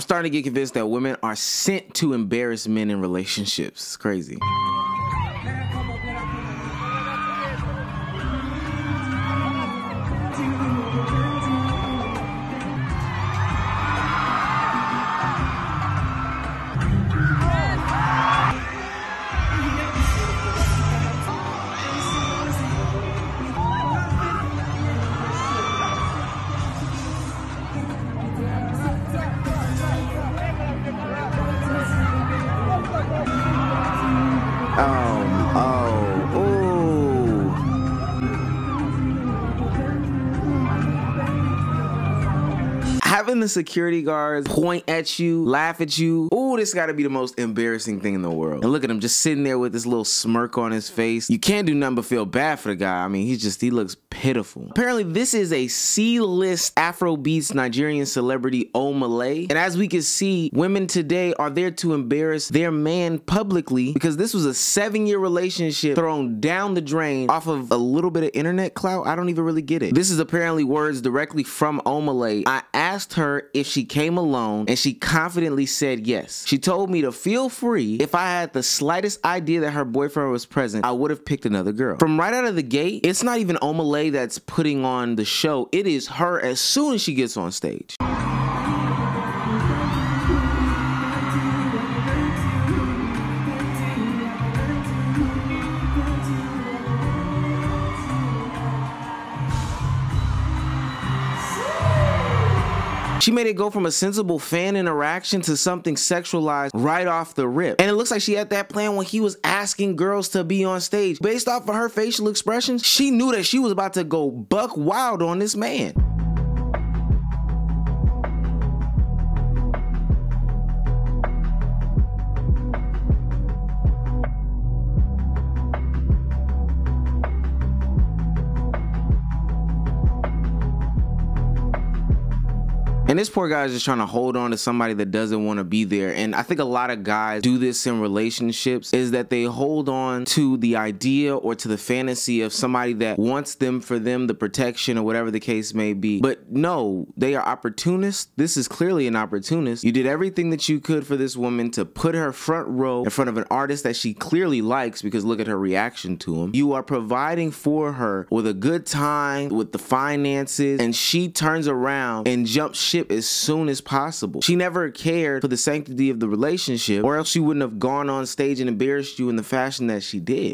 starting to get convinced that women are sent to embarrass men in relationships. It's crazy. Having the security guards point at you, laugh at you, ooh, this gotta be the most embarrassing thing in the world. And look at him just sitting there with this little smirk on his face. You can't do nothing but feel bad for the guy. I mean, he looks pitiful. Apparently, this is a C-list Afrobeats Nigerian celebrity, Omale. And as we can see, women today are there to embarrass their man publicly because this was a 7-year relationship thrown down the drain off of a little bit of internet clout. I don't even really get it. This is apparently words directly from Omale. I asked her if she came alone and she confidently said yes. She told me to feel free. If I had the slightest idea that her boyfriend was present, I would have picked another girl. From right out of the gate, it's not even Omale that's putting on the show. It is her as soon as she gets on stage. She made it go from a sensible fan interaction to something sexualized right off the rip. And it looks like she had that plan when he was asking girls to be on stage. Based off of her facial expressions, she knew that she was about to go buck wild on this man. And this poor guy is just trying to hold on to somebody that doesn't want to be there. And I think a lot of guys do this in relationships, is that they hold on to the idea or to the fantasy of somebody that wants them for them, the protection or whatever the case may be. But no, they are opportunists. This is clearly an opportunist. You did everything that you could for this woman to put her front row in front of an artist that she clearly likes, because look at her reaction to him. You are providing for her with a good time, with the finances, and she turns around and jumps ship as soon as possible. She never cared for the sanctity of the relationship, or else she wouldn't have gone on stage and embarrassed you in the fashion that she did.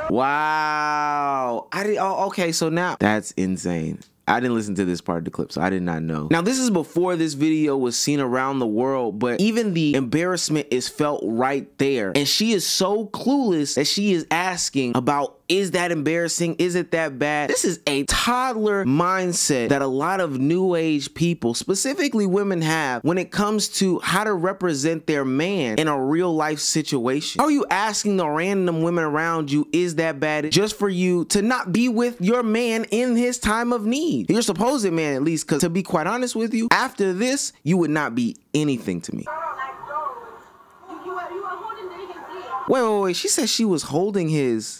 Wow. Okay, so now that's insane. I didn't listen to this part of the clip, so I did not know. Now, this is before this video was seen around the world, but even the embarrassment is felt right there. And she is so clueless that she is asking about, is that embarrassing? Is it that bad? This is a toddler mindset that a lot of new age people, specifically women, have when it comes to how to represent their man in a real life situation. How are you asking the random women around you, is that bad, just for you to not be with your man in his time of need? Your supposed man, at least, because to be quite honest with you, after this, you would not be anything to me. Wait. She said she was holding his...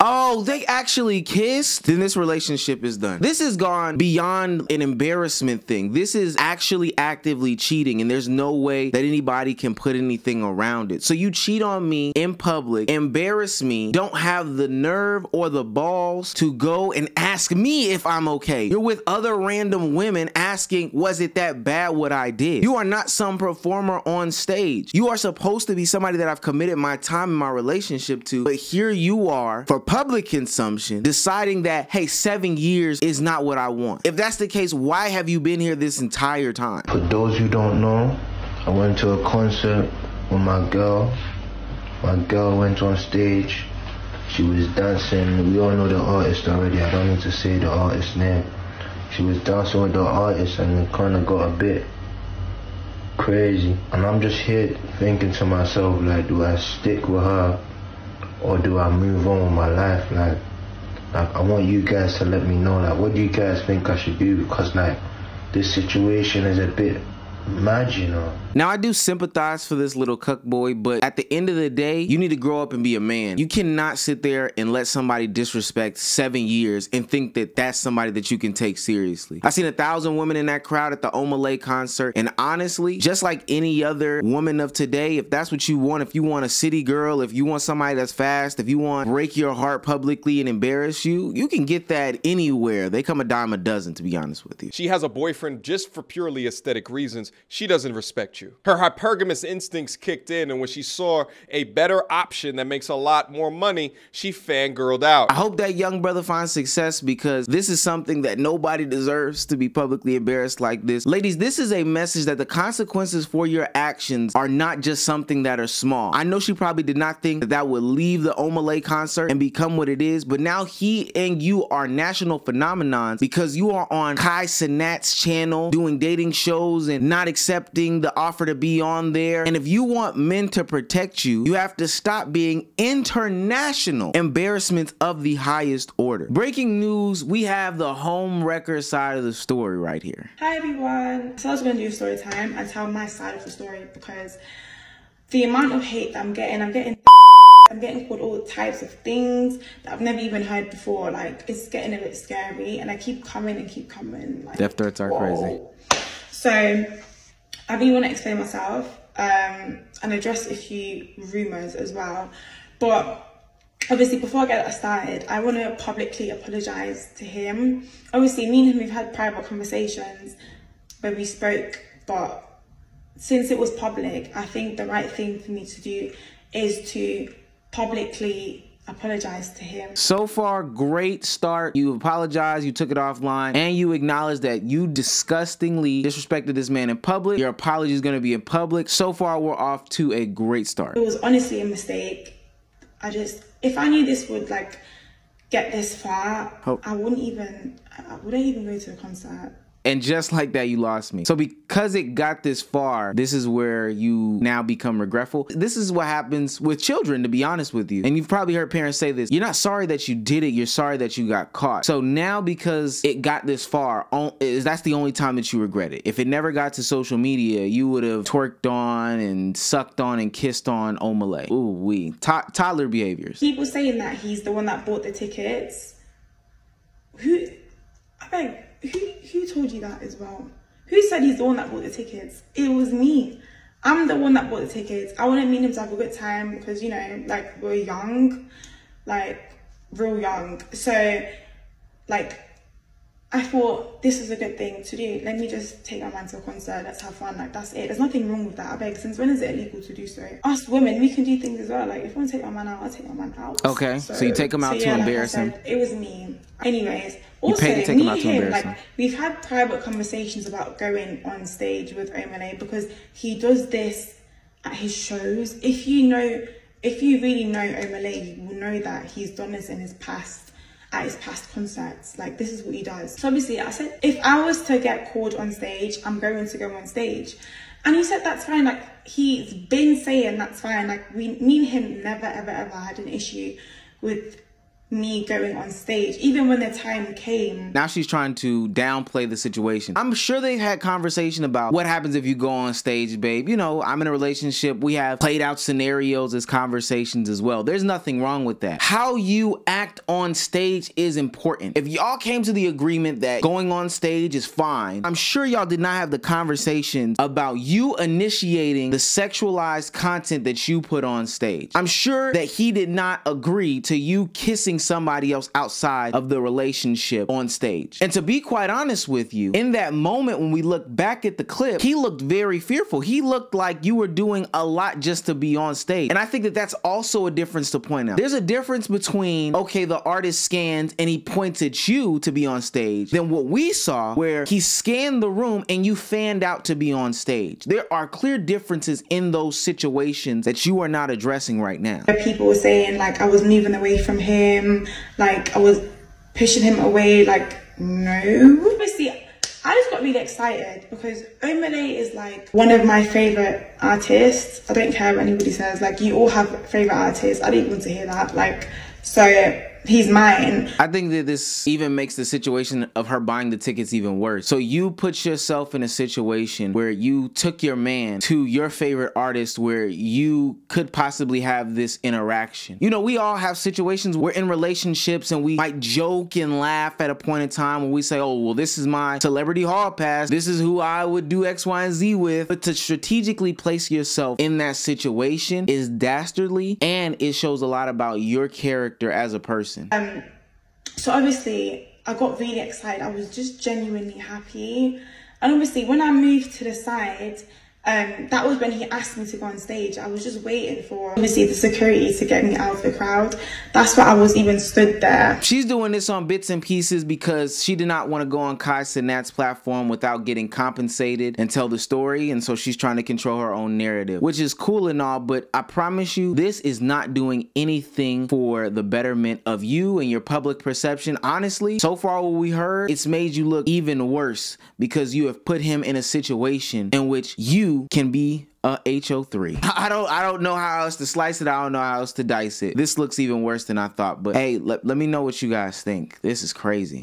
Oh, they actually kissed? Then this relationship is done. This has gone beyond an embarrassment thing. This is actually actively cheating, and there's no way that anybody can put anything around it. So you cheat on me in public, embarrass me, don't have the nerve or the balls to go and ask me if I'm okay. You're with other random women asking, was it that bad what I did? You are not some performer on stage. You are supposed to be somebody that I've committed my time in my relationship to, but here you are for public consumption deciding that, hey, 7 years is not what I want. If that's the case, why have you been here this entire time? For those who don't know, I went to a concert with my girl. My girl went on stage. She was dancing. We all know the artist already. I don't need to say the artist's name. she was dancing with the artist, and it kind of got a bit crazy. And I'm just here thinking to myself, like, do I stick with her or do I move on with my life? Like I want you guys to let me know, like, what do you guys think I should do? Because like this situation is a bit mad, you know. Now, I do sympathize for this little cuck boy, but at the end of the day, you need to grow up and be a man. You cannot sit there and let somebody disrespect 7 years and think that that's somebody that you can take seriously. I seen 1,000 women in that crowd at the Omalay concert, and honestly, just like any other woman of today, if that's what you want, if you want a city girl, if you want somebody that's fast, if you want to break your heart publicly and embarrass you, you can get that anywhere. They come a dime a dozen, to be honest with you. She has a boyfriend just for purely aesthetic reasons. She doesn't respect you. Her hypergamous instincts kicked in, and when she saw a better option that makes a lot more money, she fangirled out. I hope that young brother finds success, because this is something that nobody deserves, to be publicly embarrassed like this. Ladies, this is a message that the consequences for your actions are not just something that are small. I know she probably did not think that that would leave the Omalay concert and become what it is, but now he and you are national phenomenons because you are on Kai Cenat's channel doing dating shows and not accepting the offer to be on there. And if you want men to protect you, you have to stop being international embarrassments of the highest order. Breaking news, we have the home wrecker side of the story right here. Hi everyone. So I was going to do story time and tell my side of the story, because the amount of hate that I'm getting called all types of things that I've never even heard before. Like, it's getting a bit scary, and I keep coming and keep coming. Like, death threats are crazy. So I really want to explain myself and address a few rumors as well. But obviously, before I get that started, I want to publicly apologize to him. Obviously, me and him, we've had private conversations where we spoke, but since it was public, I think the right thing for me to do is to publicly apologize to him. So far, great start. You apologized, you took it offline, and you acknowledged that you disgustingly disrespected this man in public. Your apology is going to be in public. So far, we're off to a great start. It was honestly a mistake. If I knew this would like get this far, I wouldn't even go to the concert. And just like that, you lost me. So because it got this far, this is where you now become regretful. This is what happens with children, to be honest with you. And you've probably heard parents say this. You're not sorry that you did it. You're sorry that you got caught. So now, because it got this far, that's the only time that you regret it. If it never got to social media, you would have twerked on and sucked on and kissed on Omalay. Ooh wee. Toddler behaviors. People saying that he's the one that bought the tickets. Who told you that as well? Who said he's the one that bought the tickets? It was me. I'm the one that bought the tickets. I wanted me and him to have a good time because, you know, like, we're young, like, real young. So, like, I thought this is a good thing to do. Let me just take my man to a concert. Let's have fun. Like, that's it. There's nothing wrong with that. I beg. Since when is it illegal to do so? Us women, we can do things as well. Like, if I want to take my man out, I'll take my man out. Okay. So you take him out to embarrass him. It was me. Anyways, also, me and him, like, we've had private conversations about going on stage with Omalay because he does this at his shows. If you really know Omalay, you will know that he's done this in his past. At his past concerts. Like, this is what he does. So obviously I said, if I was to get called on stage, I'm going to go on stage. And he said that's fine. Like, he's been saying that's fine. Like, me and him never ever had an issue with me going on stage, even when the time came. Now she's trying to downplay the situation. I'm sure they've had conversation about what happens if you go on stage, babe. You know, I'm in a relationship. We have played out scenarios as conversations as well. There's nothing wrong with that. How you act on stage is important. If y'all came to the agreement that going on stage is fine, I'm sure y'all did not have the conversations about you initiating the sexualized content that you put on stage. I'm sure that he did not agree to you kissing somebody else outside of the relationship on stage. And to be quite honest with you, in that moment when we look back at the clip, he looked very fearful. He looked like you were doing a lot just to be on stage. And I think that that's also a difference to point out. There's a difference between, okay, the artist scanned and he points at you to be on stage, than what we saw where he scanned the room and you fanned out to be on stage. There are clear differences in those situations that you are not addressing right now. People were saying, like, I was moving away from him, like I was pushing him away. Like, no. Obviously, I just got really excited because Omale is like one of my favorite artists. I don't care what anybody says, like you all have favorite artists. I didn't want to hear that, like, so he's mine. I think that this even makes the situation of her buying the tickets even worse. So you put yourself in a situation where you took your man to your favorite artist where you could possibly have this interaction. You know, we all have situations, we're in relationships and we might joke and laugh at a point in time when we say, oh, well, this is my celebrity hall pass. This is who I would do X, Y, and Z with. But to strategically place yourself in that situation is dastardly, and it shows a lot about your character as a person. So obviously I got really excited. I was just genuinely happy. And obviously when I moved to the side, that was when he asked me to go on stage. I was just waiting for, obviously, the security to get me out of the crowd. That's why I was even stood there. She's doing this on bits and pieces because she did not want to go on Kai Cenat's platform without getting compensated and tell the story, and so she's trying to control her own narrative, which is cool and all, but I promise you, this is not doing anything for the betterment of you and your public perception. Honestly, so far what we heard, it's made you look even worse because you have put him in a situation in which you can be a HO3. I don't know how else to slice it. I don't know how else to dice it. This looks even worse than I thought, but hey, let me know what you guys think. This is crazy.